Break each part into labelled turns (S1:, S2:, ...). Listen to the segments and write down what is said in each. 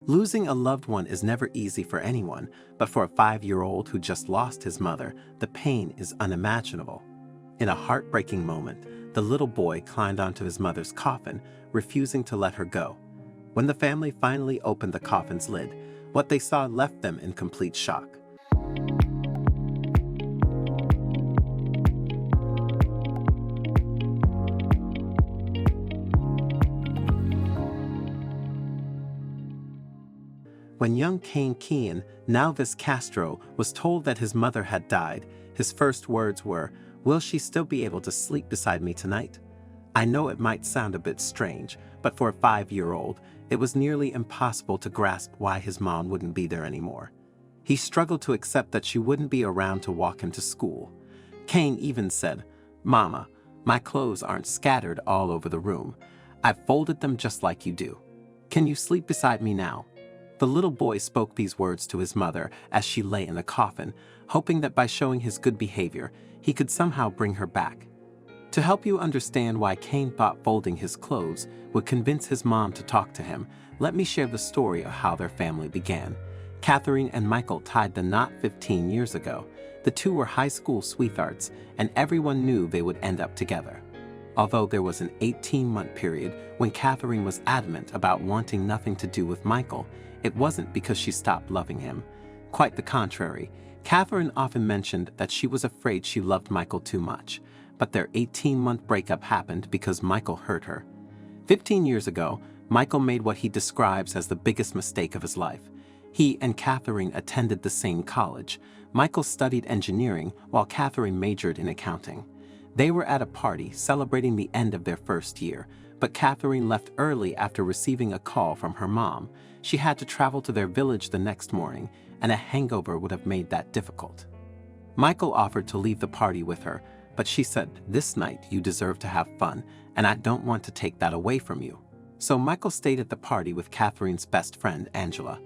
S1: Losing a loved one is never easy for anyone, but for a 5-year-old who just lost his mother, the pain is unimaginable. In a heartbreaking moment, the little boy climbed onto his mother's coffin, refusing to let her go. When the family finally opened the coffin's lid, what they saw left them in complete shock. When young Cain Kean, now Vis Castro, was told that his mother had died, his first words were, "Will she still be able to sleep beside me tonight?" I know it might sound a bit strange, but for a 5-year-old, it was nearly impossible to grasp why his mom wouldn't be there anymore. He struggled to accept that she wouldn't be around to walk him to school. Cain even said, "Mama, my clothes aren't scattered all over the room. I've folded them just like you do. Can you sleep beside me now?" The little boy spoke these words to his mother as she lay in the coffin, hoping that by showing his good behavior, he could somehow bring her back. To help you understand why Cain thought folding his clothes would convince his mom to talk to him, let me share the story of how their family began. Catherine and Michael tied the knot 15 years ago. The two were high school sweethearts, and everyone knew they would end up together. Although there was an 18-month period when Catherine was adamant about wanting nothing to do with Michael, it wasn't because she stopped loving him. Quite the contrary. Catherine often mentioned that she was afraid she loved Michael too much, but their 18-month breakup happened because Michael hurt her. 15 years ago, Michael made what he describes as the biggest mistake of his life. He and Catherine attended the same college. Michael studied engineering while Catherine majored in accounting. They were at a party celebrating the end of their first year, but Catherine left early after receiving a call from her mom. She had to travel to their village the next morning, and a hangover would have made that difficult. Michael offered to leave the party with her, but she said, "This night you deserve to have fun, and I don't want to take that away from you." So Michael stayed at the party with Catherine's best friend, Angela.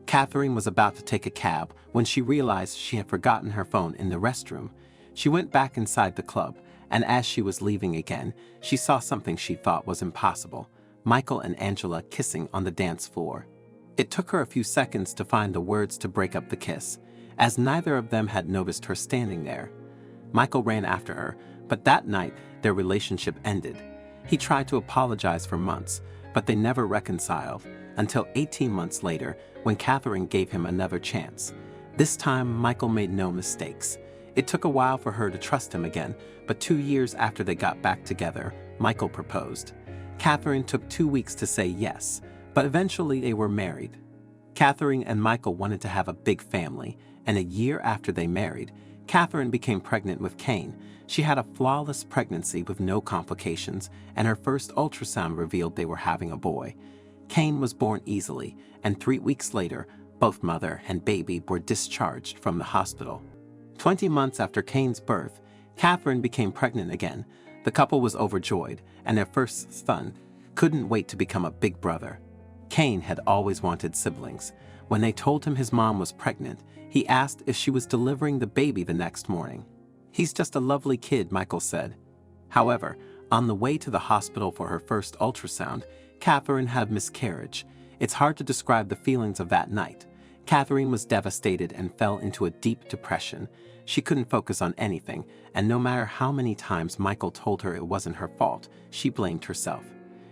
S1: Catherine was about to take a cab when she realized she had forgotten her phone in the restroom. She went back inside the club, and as she was leaving again, she saw something she thought was impossible: Michael and Angela kissing on the dance floor. It took her a few seconds to find the words to break up the kiss, as neither of them had noticed her standing there. Michael ran after her, but that night their relationship ended. He tried to apologize for months, but they never reconciled, until 18 months later when Catherine gave him another chance. This time, Michael made no mistakes. It took a while for her to trust him again, but 2 years after they got back together, Michael proposed. Catherine took 2 weeks to say yes, but eventually they were married. Catherine and Michael wanted to have a big family, and a year after they married, Catherine became pregnant with Cain. She had a flawless pregnancy with no complications, and her first ultrasound revealed they were having a boy. Cain was born easily, and 3 weeks later, both mother and baby were discharged from the hospital. 20 months after Cain's birth, Catherine became pregnant again. The couple was overjoyed, and their first son couldn't wait to become a big brother. Cain had always wanted siblings. When they told him his mom was pregnant, he asked if she was delivering the baby the next morning. "He's just a lovely kid," Michael said. However, on the way to the hospital for her first ultrasound, Catherine had a miscarriage. It's hard to describe the feelings of that night. Catherine was devastated and fell into a deep depression. She couldn't focus on anything, and no matter how many times Michael told her it wasn't her fault, she blamed herself.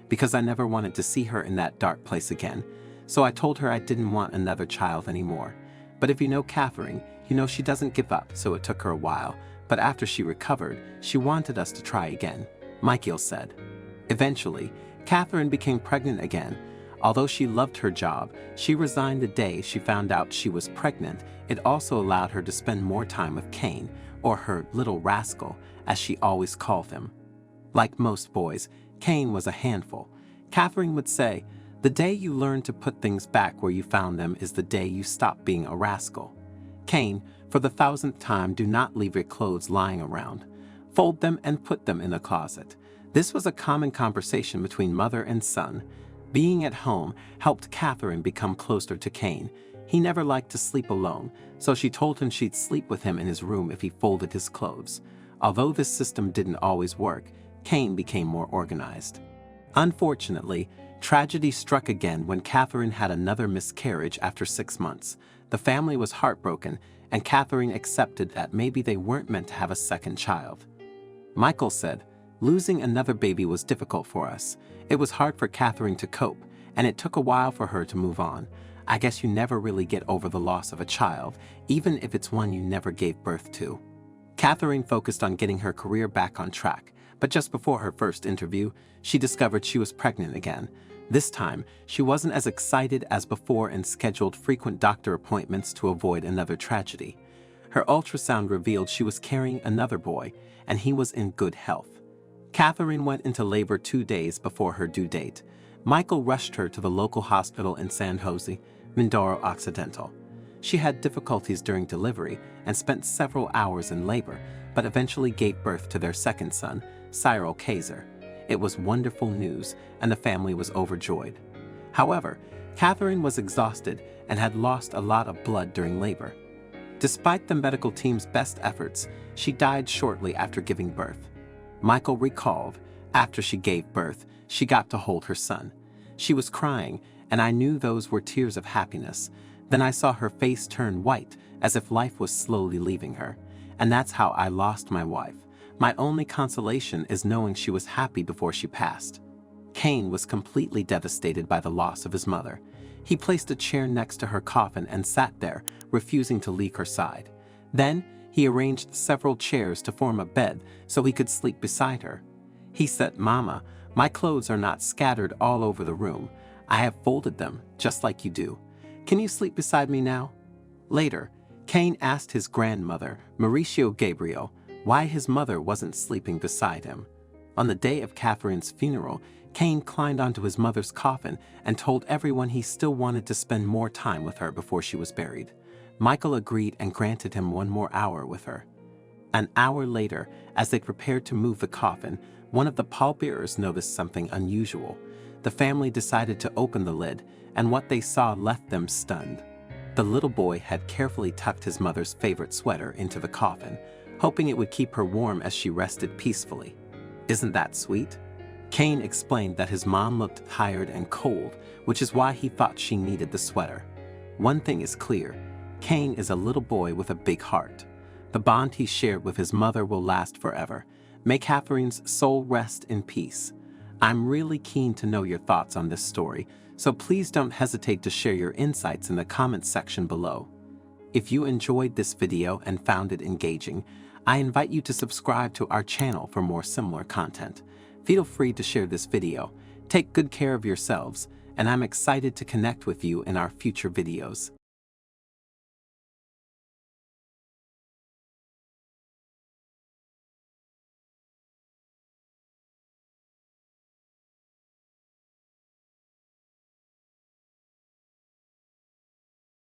S1: "Because I never wanted to see her in that dark place again, so I told her I didn't want another child anymore. But if you know Catherine, you know she doesn't give up, so it took her a while, but after she recovered, she wanted us to try again," Michael said. Eventually, Catherine became pregnant again. Although she loved her job, she resigned the day she found out she was pregnant. It also allowed her to spend more time with Cain, or her little rascal, as she always called him. Like most boys, Cain was a handful. Catherine would say, "The day you learn to put things back where you found them is the day you stop being a rascal." Cain, for the 1,000th time, do not leave your clothes lying around. Fold them and put them in the closet. This was a common conversation between mother and son. Being at home helped Catherine become closer to Cain. He never liked to sleep alone, so she told him she'd sleep with him in his room if he folded his clothes. Although this system didn't always work, Cain became more organized. Unfortunately, Tragedy struck again when Catherine had another miscarriage after 6 months. The family was heartbroken, and Catherine accepted that maybe they weren't meant to have a second child. Michael said, "Losing another baby was difficult for us. It was hard for Catherine to cope, and it took a while for her to move on. I guess you never really get over the loss of a child, even if it's one you never gave birth to." Catherine focused on getting her career back on track, but just before her first interview, she discovered she was pregnant again. This time, she wasn't as excited as before and scheduled frequent doctor appointments to avoid another tragedy. Her ultrasound revealed she was carrying another boy, and he was in good health. Catherine went into labor 2 days before her due date. Michael rushed her to the local hospital in San Jose, Mindoro Occidental. She had difficulties during delivery and spent several hours in labor, but eventually gave birth to their second son, Cyril Kaiser. It was wonderful news, and the family was overjoyed. However, Catherine was exhausted and had lost a lot of blood during labor. Despite the medical team's best efforts, she died shortly after giving birth. Michael recalled, after she gave birth, she got to hold her son. She was crying, and I knew those were tears of happiness. Then I saw her face turn white, as if life was slowly leaving her. And that's how I lost my wife. My only consolation is knowing she was happy before she passed. Cain was completely devastated by the loss of his mother. He placed a chair next to her coffin and sat there, refusing to leave her side. Then, he arranged several chairs to form a bed so he could sleep beside her. He said, "Mama, my clothes are not scattered all over the room. I have folded them, just like you do. Can you sleep beside me now?" Later, Cain asked his grandmother, Mauricio Gabriel, why his mother wasn't sleeping beside him. On the day of Catherine's funeral, Cain climbed onto his mother's coffin and told everyone he still wanted to spend more time with her before she was buried. Michael agreed and granted him 1 more hour with her. An hour later, as they prepared to move the coffin, one of the pallbearers noticed something unusual. The family decided to open the lid, and what they saw left them stunned. The little boy had carefully tucked his mother's favorite sweater into the coffin, hoping it would keep her warm as she rested peacefully. Isn't that sweet? Cain explained that his mom looked tired and cold, which is why he thought she needed the sweater. One thing is clear, Cain is a little boy with a big heart. The bond he shared with his mother will last forever. May Catherine's soul rest in peace. I'm really keen to know your thoughts on this story, so please don't hesitate to share your insights in the comments section below. If you enjoyed this video and found it engaging, I invite you to subscribe to our channel for more similar content. Feel free to share this video. Take good care of yourselves, and I'm excited to connect with you in our future videos.